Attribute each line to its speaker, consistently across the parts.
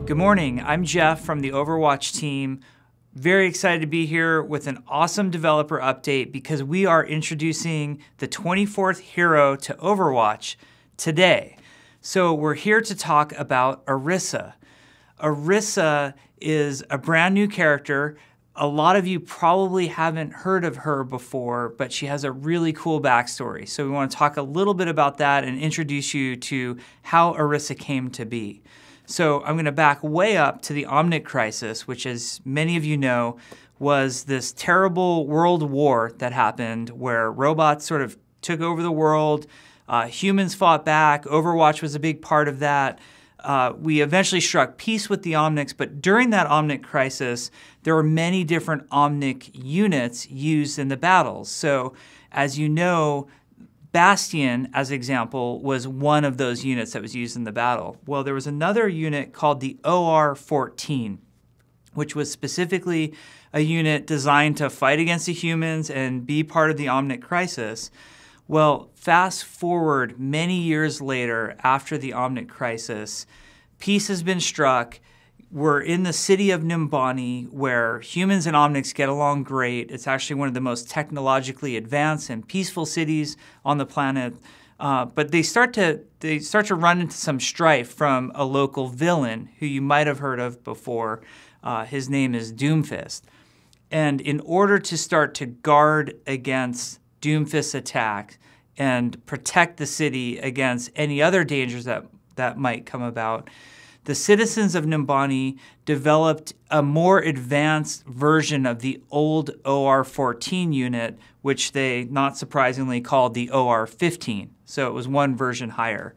Speaker 1: Good morning, I'm Jeff from the Overwatch team. Very excited to be here with an awesome developer update because we are introducing the 24th hero to Overwatch today. So we're here to talk about Orisa. Orisa is a brand new character. A lot of you probably haven't heard of her before, but she has a really cool backstory. So we want to talk a little bit about that and introduce you to how Orisa came to be. So I'm going to back way up to the Omnic Crisis, which, as many of you know, was this terrible world war that happened where robots sort of took over the world, humans fought back, Overwatch was a big part of that. We eventually struck peace with the Omnics, but during that Omnic Crisis, there were many different Omnic units used in the battles. So, as you know, Bastion, as an example, was one of those units that was used in the battle. Well, there was another unit called the OR-14, which was specifically a unit designed to fight against the humans and be part of the Omnic Crisis. Well, fast forward many years later, after the Omnic Crisis, peace has been struck. We're in the city of Nimbani, where humans and Omnics get along great. It's actually one of the most technologically advanced and peaceful cities on the planet. But they start to run into some strife from a local villain who you might have heard of before. His name is Doomfist. And in order to start to guard against Doomfist's attack and protect the city against any other dangers that might come about, the citizens of Nimbani developed a more advanced version of the old OR-14 unit, which they, not surprisingly, called the OR-15. So it was one version higher.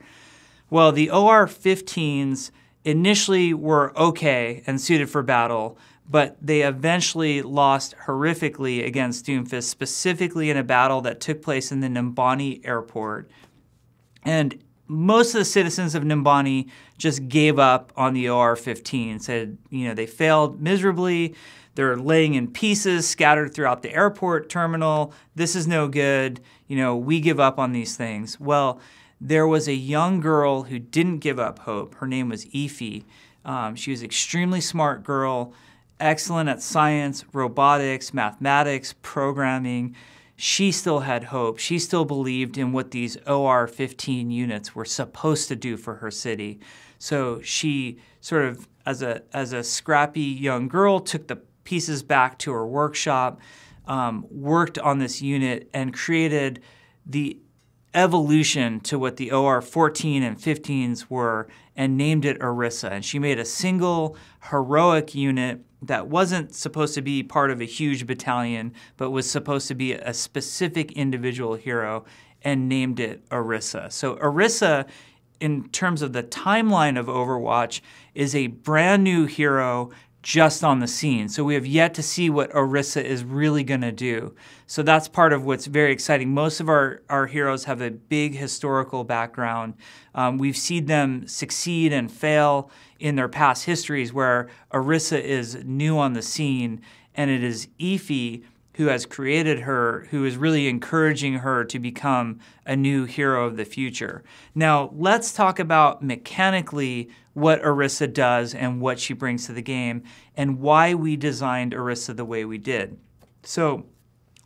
Speaker 1: Well, the OR-15s initially were okay and suited for battle, but they eventually lost horrifically against Doomfist, specifically in a battle that took place in the Nimbani airport. And most of the citizens of Nimbani just gave up on the OR-15, said, they failed miserably. They're laying in pieces scattered throughout the airport terminal. This is no good. We give up on these things. Well, there was a young girl who didn't give up hope. Her name was Ify. She was an extremely smart girl, excellent at science, robotics, mathematics, programming. She still had hope. She still believed in what these OR-15 units were supposed to do for her city. So she sort of, as a scrappy young girl, took the pieces back to her workshop, worked on this unit, and created the evolution to what the OR-14 and 15s were and named it Orisa. And she made a single heroic unit that wasn't supposed to be part of a huge battalion, but was supposed to be a specific individual hero, and named it Orisa. So Orisa, in terms of the timeline of Overwatch, is a brand new hero just on the scene. So we have yet to see what Orisa is really going to do. So that's part of what's very exciting. Most of our heroes have a big historical background. We've seen them succeed and fail in their past histories, where Orisa is new on the scene, and it is Ify who has created her, who is really encouraging her to become a new hero of the future. Now, let's talk about mechanically what Orisa does and what she brings to the game, and why we designed Orisa the way we did. So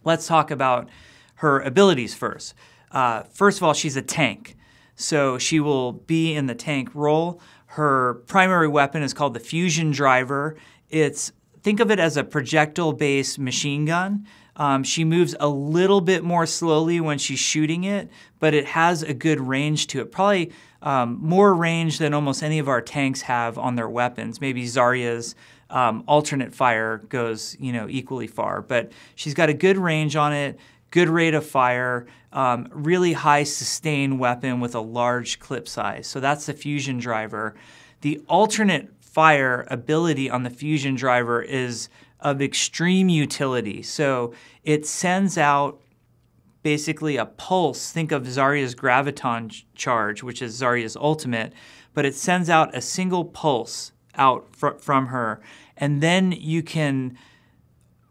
Speaker 1: let's talk about her abilities first. First of all, she's a tank. So she will be in the tank role. Her primary weapon is called the Fusion Driver. Think of it as a projectile-based machine gun. She moves a little bit more slowly when she's shooting it, but it has a good range to it. Probably more range than almost any of our tanks have on their weapons. Maybe Zarya's alternate fire goes, equally far. But she's got a good range on it, good rate of fire, really high sustain weapon with a large clip size. So that's the Fusion Driver. The alternate fire ability on the Fusion Driver is of extreme utility. So it sends out basically a pulse. Think of Zarya's Graviton charge, which is Zarya's ultimate, but it sends out a single pulse out from her, and then you can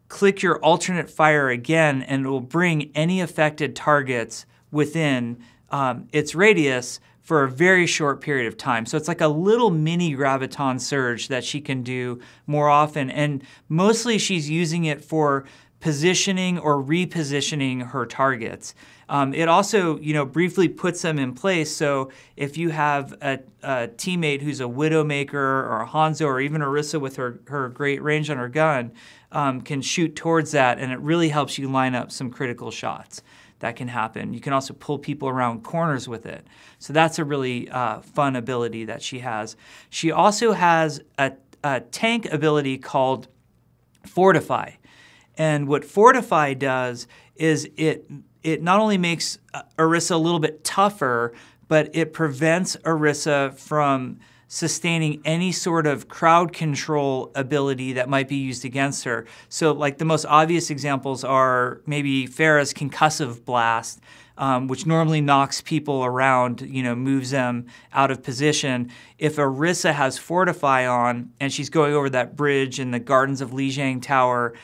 Speaker 1: click your alternate fire again, and it will bring any affected targets within its radius for a very short period of time. So it's like a little mini graviton surge that she can do more often. And mostly she's using it for positioning or repositioning her targets. It also, briefly puts them in place. So if you have a teammate who's a Widowmaker or a Hanzo or even Orisa with her great range on her gun, can shoot towards that, and it really helps you line up some critical shots. That can happen. You can also pull people around corners with it. So that's a really fun ability that she has. She also has a tank ability called Fortify. And what Fortify does is it not only makes Orisa a little bit tougher, but it prevents Orisa from sustaining any sort of crowd control ability that might be used against her. So like the most obvious examples are maybe Pharah's Concussive Blast, which normally knocks people around, moves them out of position. If Orisa has Fortify on and she's going over that bridge in the Gardens of Lijiang Tower,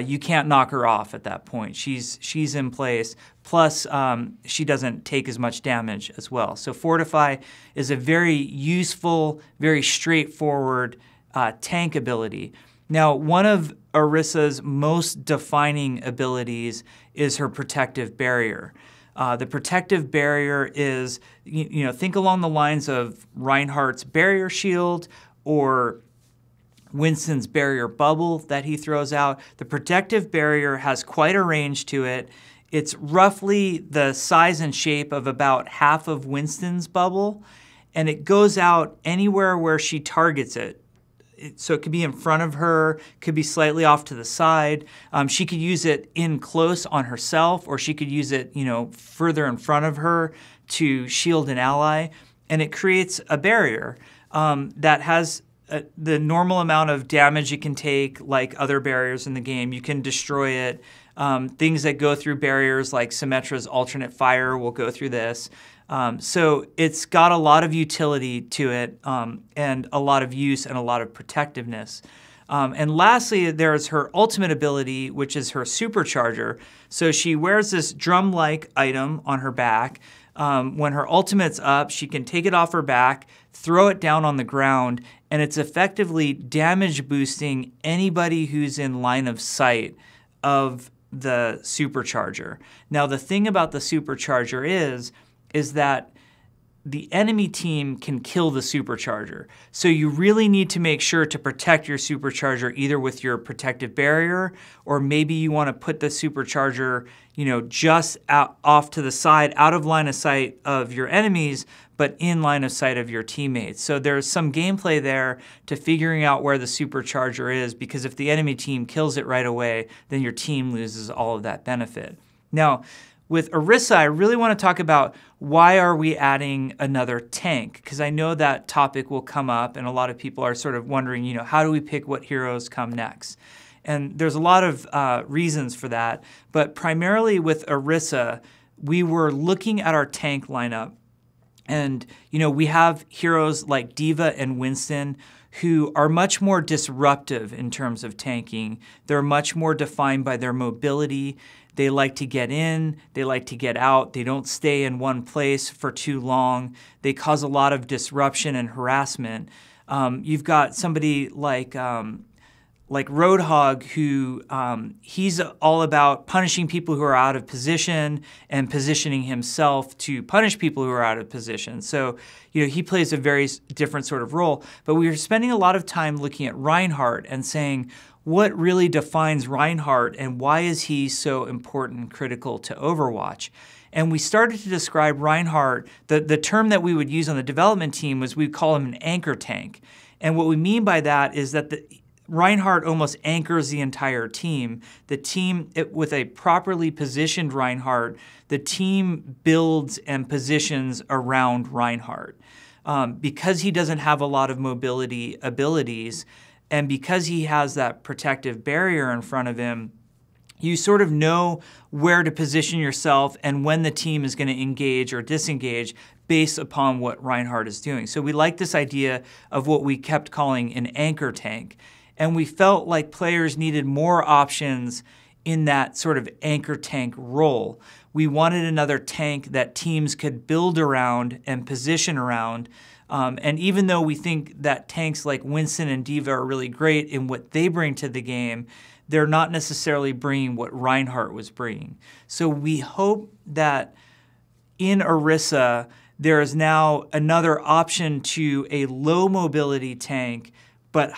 Speaker 1: you can't knock her off at that point. She's in place. Plus, she doesn't take as much damage as well. So Fortify is a very useful, very straightforward tank ability. Now, one of Orisa's most defining abilities is her Protective Barrier. The Protective Barrier is, think along the lines of Reinhardt's Barrier Shield or Winston's Barrier Bubble that he throws out. The Protective Barrier has quite a range to it. It's roughly the size and shape of about half of Winston's bubble, and it goes out anywhere where she targets it. So it could be in front of her, could be slightly off to the side. She could use it in close on herself, or she could use it, further in front of her to shield an ally. And it creates a barrier that has the normal amount of damage it can take, like other barriers in the game. You can destroy it. Things that go through barriers like Symmetra's Alternate Fire will go through this. So it's got a lot of utility to it and a lot of use and a lot of protectiveness. And lastly, there's her ultimate ability, which is her Supercharger. So she wears this drum-like item on her back. When her ultimate's up, she can take it off her back, throw it down on the ground, and it's effectively damage boosting anybody who's in line of sight of the Supercharger. Now, the thing about the Supercharger is that the enemy team can kill the Supercharger. So you really need to make sure to protect your Supercharger either with your Protective Barrier, or maybe you want to put the Supercharger, just off to the side, out of line of sight of your enemies, but in line of sight of your teammates. So there's some gameplay there to figuring out where the Supercharger is, because if the enemy team kills it right away, then your team loses all of that benefit. Now, with Orisa, I really want to talk about why are we adding another tank? Because I know that topic will come up, and a lot of people are sort of wondering, how do we pick what heroes come next? And there's a lot of reasons for that, but primarily with Orisa, we were looking at our tank lineup, and we have heroes like D.Va and Winston who are much more disruptive in terms of tanking. They're much more defined by their mobility. They like to get in, they like to get out, they don't stay in one place for too long. They cause a lot of disruption and harassment. You've got somebody like Roadhog, who he's all about punishing people who are out of position and positioning himself to punish people who are out of position. So, he plays a very different sort of role. But we were spending a lot of time looking at Reinhardt and saying, what really defines Reinhardt and why is he so important and critical to Overwatch? And we started to describe Reinhardt, the term that we would use on the development team was we'd call him an anchor tank. And what we mean by that is that Reinhardt almost anchors the entire team. The team, with a properly positioned Reinhardt, the team builds and positions around Reinhardt. Because he doesn't have a lot of mobility abilities, and because he has that Protective Barrier in front of him, you sort of know where to position yourself and when the team is going to engage or disengage based upon what Reinhardt is doing. So we like this idea of what we kept calling an anchor tank. And we felt like players needed more options in that sort of anchor tank role. We wanted another tank that teams could build around and position around. And even though we think that tanks like Winston and Diva are really great in what they bring to the game, they're not necessarily bringing what Reinhardt was bringing. So we hope that in Orisa, there is now another option to a low mobility tank, but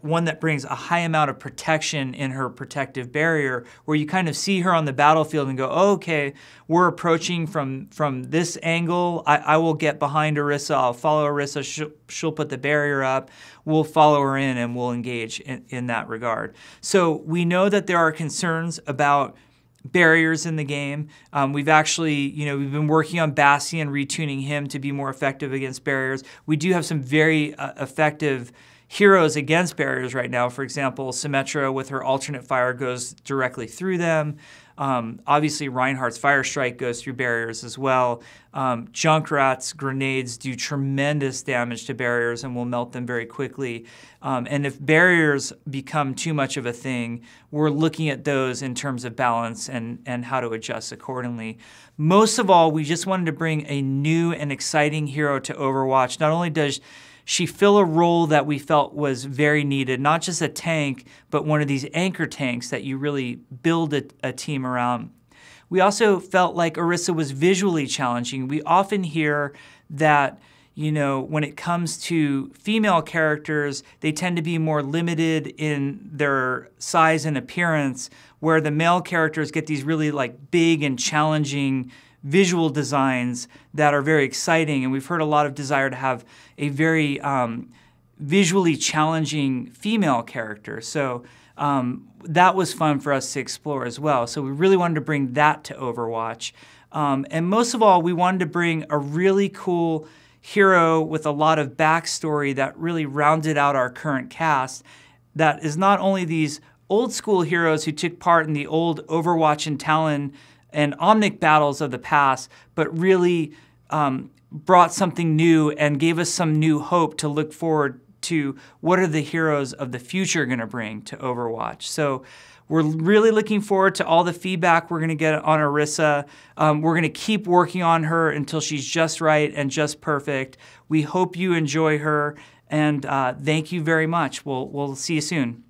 Speaker 1: one that brings a high amount of protection in her protective barrier, where you kind of see her on the battlefield and go, oh, okay, we're approaching from this angle. I will get behind Orisa. I'll follow Orisa. She'll put the barrier up. We'll follow her in and we'll engage in that regard. So we know that there are concerns about barriers in the game. We've actually, we've been working on Bassi and retuning him to be more effective against barriers. We do have some very effective heroes against barriers right now. For example, Symmetra with her alternate fire goes directly through them. Obviously, Reinhardt's Fire Strike goes through barriers as well. Junkrat's grenades do tremendous damage to barriers and will melt them very quickly. And if barriers become too much of a thing, we're looking at those in terms of balance and how to adjust accordingly. Most of all, we just wanted to bring a new and exciting hero to Overwatch. Not only does she fill a role that we felt was very needed, not just a tank, but one of these anchor tanks that you really build a team around. We also felt like Orisa was visually challenging. We often hear that, when it comes to female characters, they tend to be more limited in their size and appearance, where the male characters get these really big and challenging visual designs that are very exciting, and we've heard a lot of desire to have a very visually challenging female character. So that was fun for us to explore as well. So we really wanted to bring that to Overwatch. And most of all, we wanted to bring a really cool hero with a lot of backstory that really rounded out our current cast. That is not only these old school heroes who took part in the old Overwatch and Talon and Omnic battles of the past, but really brought something new and gave us some new hope to look forward to what are the heroes of the future going to bring to Overwatch. So we're really looking forward to all the feedback we're going to get on Orisa. We're going to keep working on her until she's just right and just perfect. We hope you enjoy her, and thank you very much. We'll see you soon.